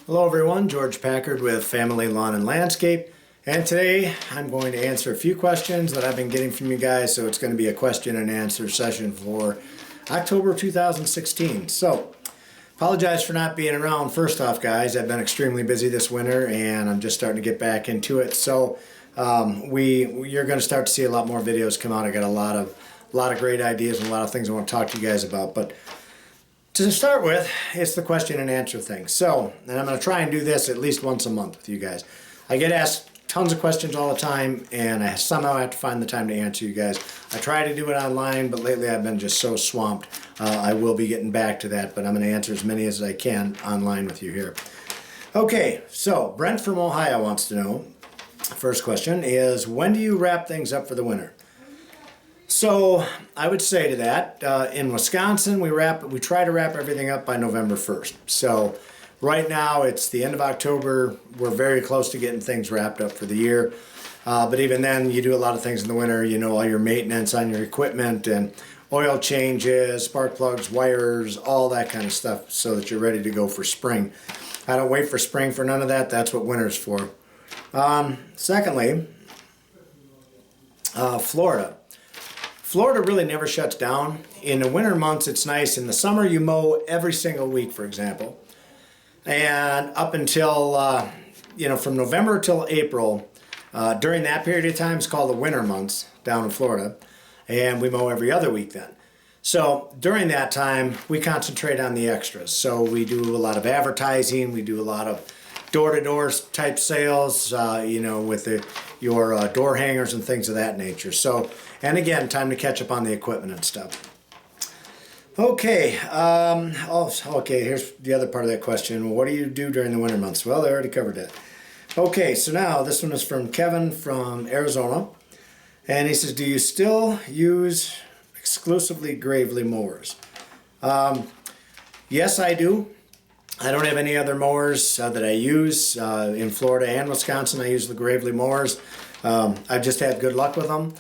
Hello everyone, George Packard with Family Lawn and Landscape, and today I'm going to answer a few questions that I've been getting from you guys, so it's going to be a question and answer session for October 2016. So, apologize for not being around. First off, guys, I've been extremely busy this winter and I'm just starting to get back into it, so you're going to start to see a lot more videos come out. I got a lot of great ideas and a lot of things I want to talk to you guys about, but to start with, it's the question and answer thing. So, and I'm going to try and do this at least once a month with you guys. I get asked tons of questions all the time, and I somehow have to find the time to answer you guys. I try to do it online, but lately I've been just so swamped. I will be getting back to that, but I'm going to answer as many as I can online with you here. Okay, so Brent from Ohio wants to know, first question is, when do you wrap things up for the winter? So I would say to that, in Wisconsin, we try to wrap everything up by November 1st. So right now it's the end of October. We're very close to getting things wrapped up for the year. But even then, you do a lot of things in the winter. You know, all your maintenance on your equipment and oil changes, spark plugs, wires, all that kind of stuff, so that you're ready to go for spring. I don't wait for spring for none of that. That's what winter's for. Secondly, Florida. Florida really never shuts down. In the winter months, it's nice. In the summer, you mow every single week, for example. And up until, from November till April, during that period of time, it's called the winter months down in Florida. And we mow every other week then. So during that time, we concentrate on the extras. So we do a lot of advertising. We do a lot of door-to-door type sales, with your door hangers and things of that nature. So, and again, time to catch up on the equipment and stuff. Okay, here's the other part of that question. What do you do during the winter months? Well, I already covered that. Okay, so now this one is from Kevin from Arizona. And he says, do you still use exclusively Gravely mowers? Yes, I do. I don't have any other mowers that I use. In Florida and Wisconsin, I use the Gravely mowers. I've just had good luck with them.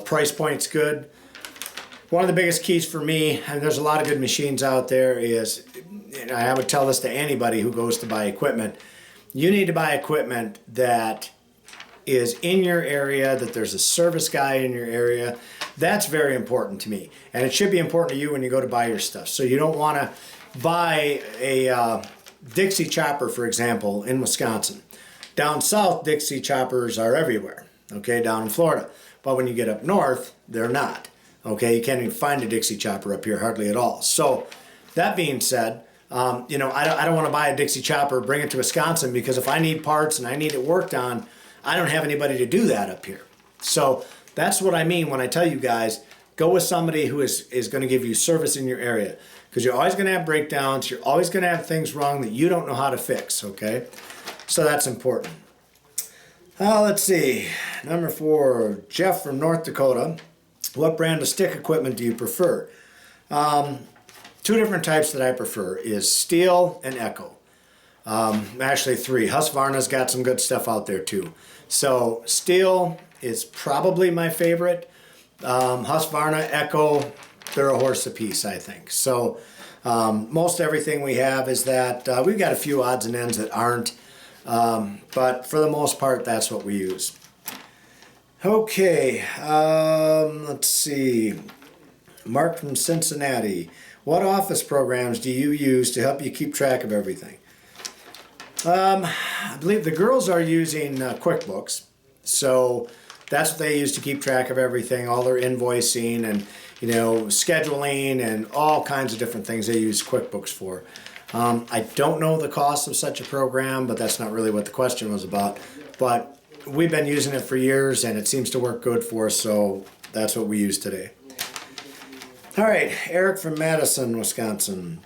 Price point's good. One of the biggest keys for me, and there's a lot of good machines out there, is, and I would tell this to anybody who goes to buy equipment, you need to buy equipment that is in your area, that there's a service guy in your area. That's very important to me. And it should be important to you when you go to buy your stuff. So you don't want to buy a Dixie chopper, for example, in Wisconsin. Down south, Dixie choppers are everywhere, okay, down in Florida. But when you get up north, they're not. Okay, you can't even find a Dixie chopper up here, hardly at all. So that being said, I don't want to buy a Dixie chopper, bring it to Wisconsin, because if I need parts and I need it worked on, I don't have anybody to do that up here. So that's what I mean when I tell you guys, go with somebody who is going to give you service in your area, because you're always going to have breakdowns. You're always going to have things wrong that you don't know how to fix, okay? So that's important. Let's see. Number 4, Jeff from North Dakota. What brand of stick equipment do you prefer? 2 different types that I prefer is Steel and Echo. Actually 3. Husqvarna's got some good stuff out there too. So Steel is probably my favorite. Husqvarna, Echo, they're a horse apiece, I think. So most everything we have is that. We've got a few odds and ends that aren't. But for the most part, that's what we use. Okay, let's see. Mark from Cincinnati. What office programs do you use to help you keep track of everything? I believe the girls are using QuickBooks. So that's what they use to keep track of everything, all their invoicing and, scheduling and all kinds of different things they use QuickBooks for. I don't know the cost of such a program, but that's not really what the question was about. But we've been using it for years, and it seems to work good for us, so that's what we use today. All right, Eric from Madison, Wisconsin.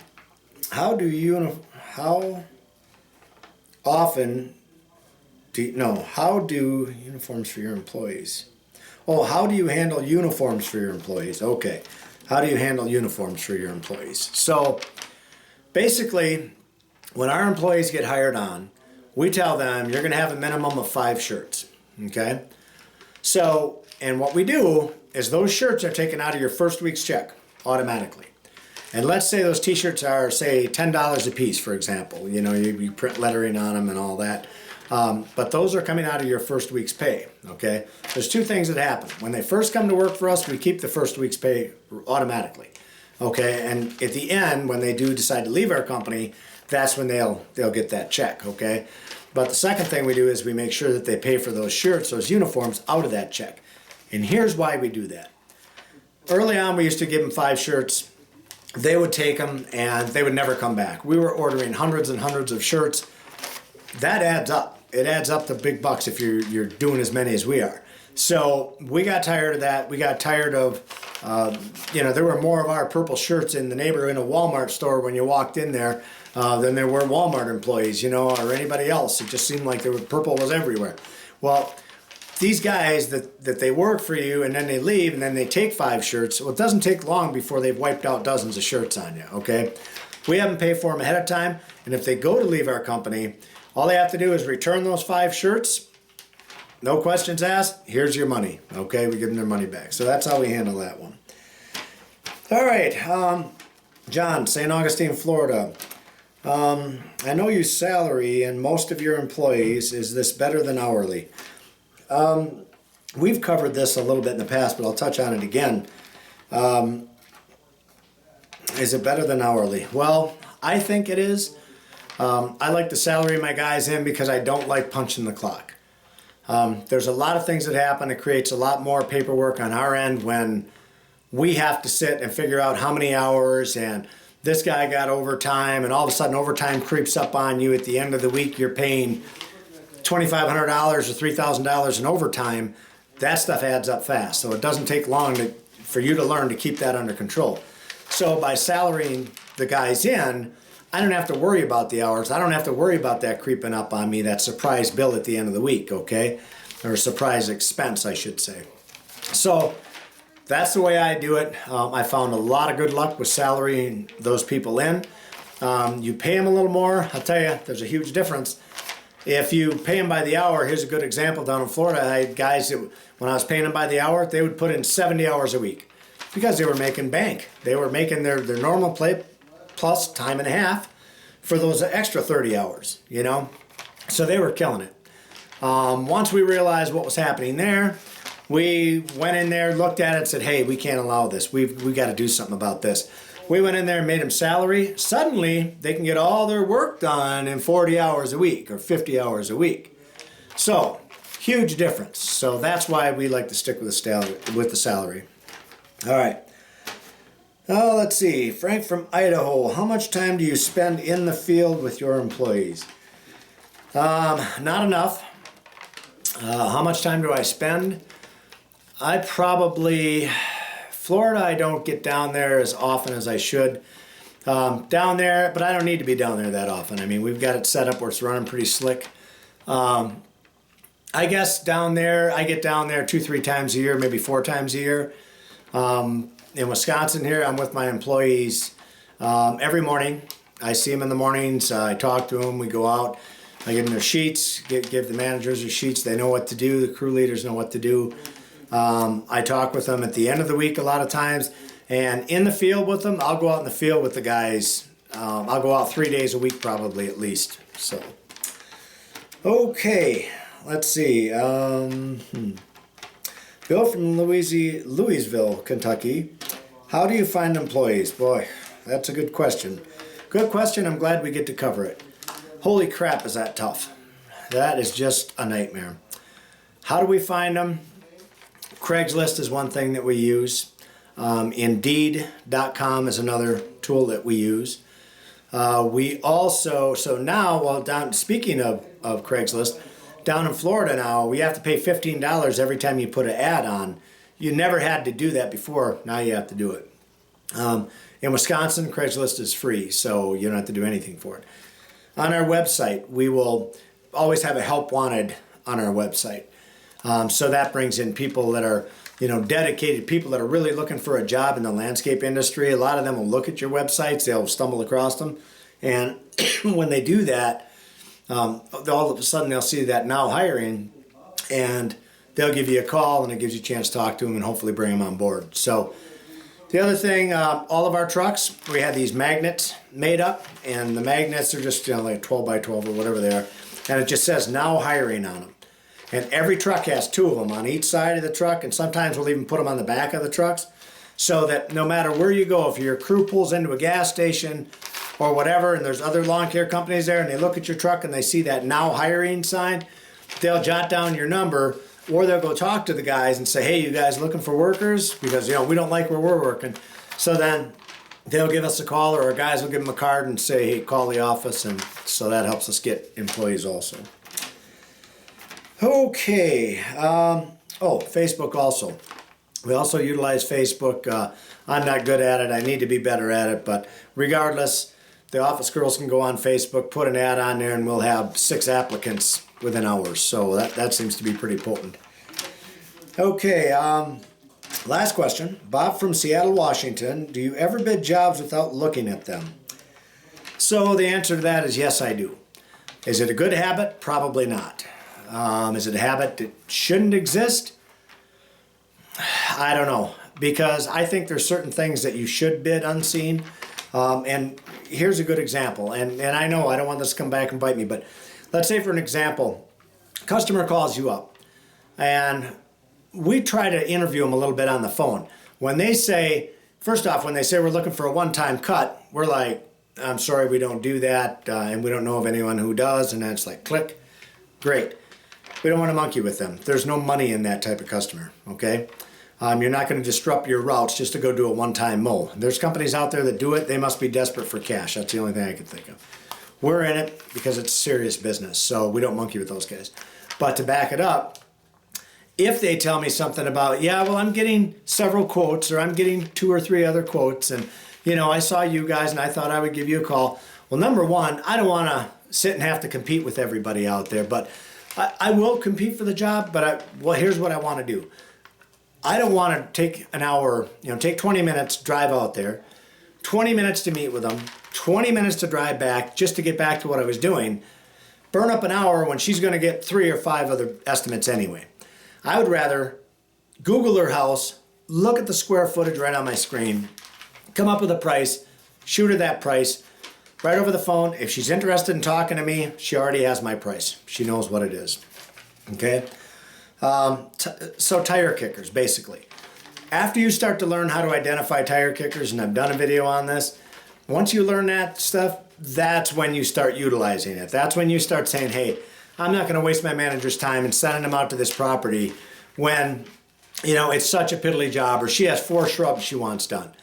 How do uniforms for your employees? Oh, how do you handle uniforms for your employees? Okay, how do you handle uniforms for your employees? So basically, when our employees get hired on, we tell them you're going to have a minimum of 5 shirts, okay? So, and what we do is those shirts are taken out of your first week's check automatically. And let's say those t-shirts are, say, $10 a piece, for example. You know, you print lettering on them and all that. But those are coming out of your first week's pay, okay? There's two things that happen. When they first come to work for us, we keep the first week's pay automatically, okay? And at the end, when they do decide to leave our company, that's when they'll get that check, okay? But the second thing we do is we make sure that they pay for those shirts, those uniforms, out of that check. And here's why we do that. Early on, we used to give them 5 shirts. They would take them, and they would never come back. We were ordering hundreds and hundreds of shirts. That adds up. It adds up to big bucks if you're doing as many as we are. So we got tired of that. We got tired of, there were more of our purple shirts in the neighborhood in a Walmart store when you walked in there than there were Walmart employees, or anybody else. It just seemed like purple was everywhere. Well, these guys that they work for you and then they leave and then they take 5 shirts, well, it doesn't take long before they've wiped out dozens of shirts on you, okay? We have them pay for them ahead of time, and if they go to leave our company, all they have to do is return those 5 shirts, no questions asked, here's your money, okay? We give them their money back. So that's how we handle that one. All right, John, St. Augustine, Florida. I know you salary and most of your employees. Is this better than hourly? We've covered this a little bit in the past, but I'll touch on it again. Is it better than hourly? Well, I think it is. I like to salary my guys in because I don't like punching the clock. There's a lot of things that happen. It creates a lot more paperwork on our end when we have to sit and figure out how many hours, and this guy got overtime, and all of a sudden overtime creeps up on you. At the end of the week, you're paying $2,500 or $3,000 in overtime. That stuff adds up fast. So it doesn't take long for you to learn to keep that under control. So by salarying the guys in, I don't have to worry about the hours. I don't have to worry about that creeping up on me, that surprise bill at the end of the week, okay? Or surprise expense, I should say. So that's the way I do it. I found a lot of good luck with salarying those people in. You pay them a little more. I'll tell you, there's a huge difference. If you pay them by the hour, here's a good example down in Florida. I had guys that, when I was paying them by the hour, they would put in 70 hours a week because they were making bank. They were making their normal play plus time and a half for those extra 30 hours, So they were killing it. Once we realized what was happening there, we went in there, looked at it, and said, hey, we can't allow this. We got to do something about this. We went in there and made them salary. Suddenly, they can get all their work done in 40 hours a week or 50 hours a week. So, huge difference. So that's why we like to stick with the salary. All right. Oh, let's see. Frank from Idaho. How much time do you spend in the field with your employees? Not enough. How much time do I spend? Florida, I don't get down there as often as I should. Down there, but I don't need to be down there that often. I mean, we've got it set up where it's running pretty slick. I guess down there, I get down there 2-3 times a year, maybe 4 times a year. In Wisconsin here, I'm with my employees every morning. I see them in the mornings. I talk to them. We go out. I give them their sheets, give the managers their sheets. They know what to do. The crew leaders know what to do. I talk with them at the end of the week a lot of times. And in the field with them, I'll go out in the field with the guys. I'll go out 3 days a week probably at least. So, okay, let's see. Bill from Louisville, Kentucky. How do you find employees? Boy, that's a good question. Good question. I'm glad we get to cover it. Holy crap, is that tough. That is just a nightmare. How do we find them? Craigslist is one thing that we use. Indeed.com is another tool that we use. We also, speaking of Craigslist, down in Florida now, we have to pay $15 every time you put an ad on. You never had to do that before. Now you have to do it. In Wisconsin, Craigslist is free, so you don't have to do anything for it. On our website, we will always have a help wanted on our website. So that brings in people that are, dedicated people that are really looking for a job in the landscape industry. A lot of them will look at your websites, they'll stumble across them, and when they do that, all of a sudden they'll see that now hiring, and they'll give you a call, and it gives you a chance to talk to them and hopefully bring them on board. So The other thing, all of our trucks, we have these magnets made up, and the magnets are just, you know, like 12 by 12 or whatever they are, and it just says now hiring on them. And every truck has 2 of them on each side of the truck, and sometimes we'll even put them on the back of the trucks, so that no matter where you go, if your crew pulls into a gas station or whatever, and there's other lawn care companies there, and they look at your truck and they see that now hiring sign, they'll jot down your number, or they'll go talk to the guys and say, hey, you guys looking for workers? Because, you know, we don't like where we're working. So then they'll give us a call, or our guys will give them a card and say, hey, call the office. And so that helps us get employees also. Okay. Facebook also. We also utilize Facebook. I'm not good at it. I need to be better at it. But regardless, the office girls can go on Facebook, put an ad on there, and we'll have 6 applicants within hours. So that seems to be pretty potent. Okay, last question. Bob from Seattle, Washington. Do you ever bid jobs without looking at them? So the answer to that is yes, I do. Is it a good habit? Probably not. Is it a habit that shouldn't exist? I don't know. Because I think there's certain things that you should bid unseen. And here's a good example. And I know I don't want this to come back and bite me, but let's say for an example, customer calls you up and we try to interview them a little bit on the phone. When they say, first off, when they say we're looking for a one-time cut, we're like, I'm sorry, we don't do that, and we don't know of anyone who does, and then it's like, click, great. We don't want to monkey with them. There's no money in that type of customer, okay? You're not going to disrupt your routes just to go do a one-time mow. There's companies out there that do it. They must be desperate for cash. That's the only thing I can think of. We're in it because it's serious business, so we don't monkey with those guys. But to back it up, if they tell me something about, yeah, well, I'm getting several quotes, or I'm getting 2 or 3 other quotes, and, you know, I saw you guys and I thought I would give you a call. Well, number one, I don't want to sit and have to compete with everybody out there, but I will compete for the job, but well, here's what I want to do. I don't want to take an hour, take 20 minutes, drive out there, 20 minutes to meet with them, 20 minutes to drive back just to get back to what I was doing, burn up an hour when she's going to get 3 or 5 other estimates anyway. I would rather Google her house, look at the square footage right on my screen, come up with a price, shoot her that price right over the phone. If she's interested in talking to me, she already has my price. She knows what it is. Okay? So tire kickers, basically. After you start to learn how to identify tire kickers, and I've done a video on this, once you learn that stuff, that's when you start utilizing it. That's when you start saying, hey, I'm not going to waste my manager's time and sending him out to this property when, it's such a piddly job, or she has 4 shrubs she wants done.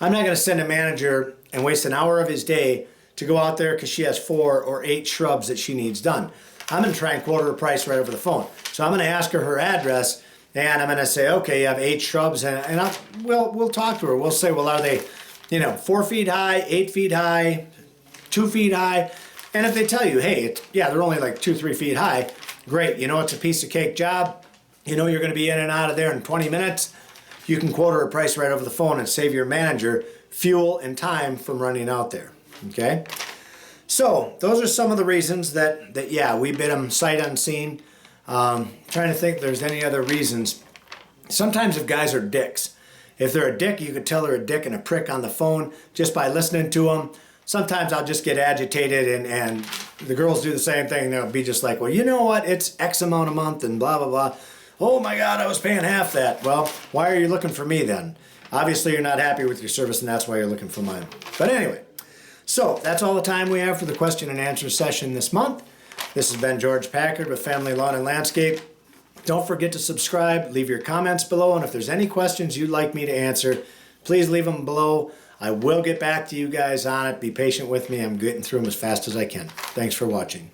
I'm not going to send a manager and waste an hour of his day to go out there because she has 4 or 8 shrubs that she needs done. I'm going to try and quote her a price right over the phone. So I'm going to ask her address, and I'm going to say, okay, you have 8 shrubs, and we'll talk to her. We'll say, well, are they, 4 feet high, 8 feet high, 2 feet high? And if they tell you, hey, they're only like 2-3 feet high, great. It's a piece of cake job. You're going to be in and out of there in 20 minutes. You can quote her a price right over the phone and save your manager fuel and time from running out there. Okay? So those are some of the reasons that we bid them sight unseen. Trying to think if there's any other reasons. Sometimes if guys are dicks. If they're a dick, you could tell they're a dick and a prick on the phone just by listening to them. Sometimes I'll just get agitated and the girls do the same thing. They'll be just like, well, you know what? It's X amount a month and blah, blah, blah. Oh my God, I was paying half that. Well, why are you looking for me then? Obviously you're not happy with your service and that's why you're looking for mine. But anyway, so that's all the time we have for the question and answer session this month. This has been George Packard with Family Lawn and Landscape. Don't forget to subscribe, leave your comments below, and if there's any questions you'd like me to answer, please leave them below. I will get back to you guys on it. Be patient with me. I'm getting through them as fast as I can. Thanks for watching.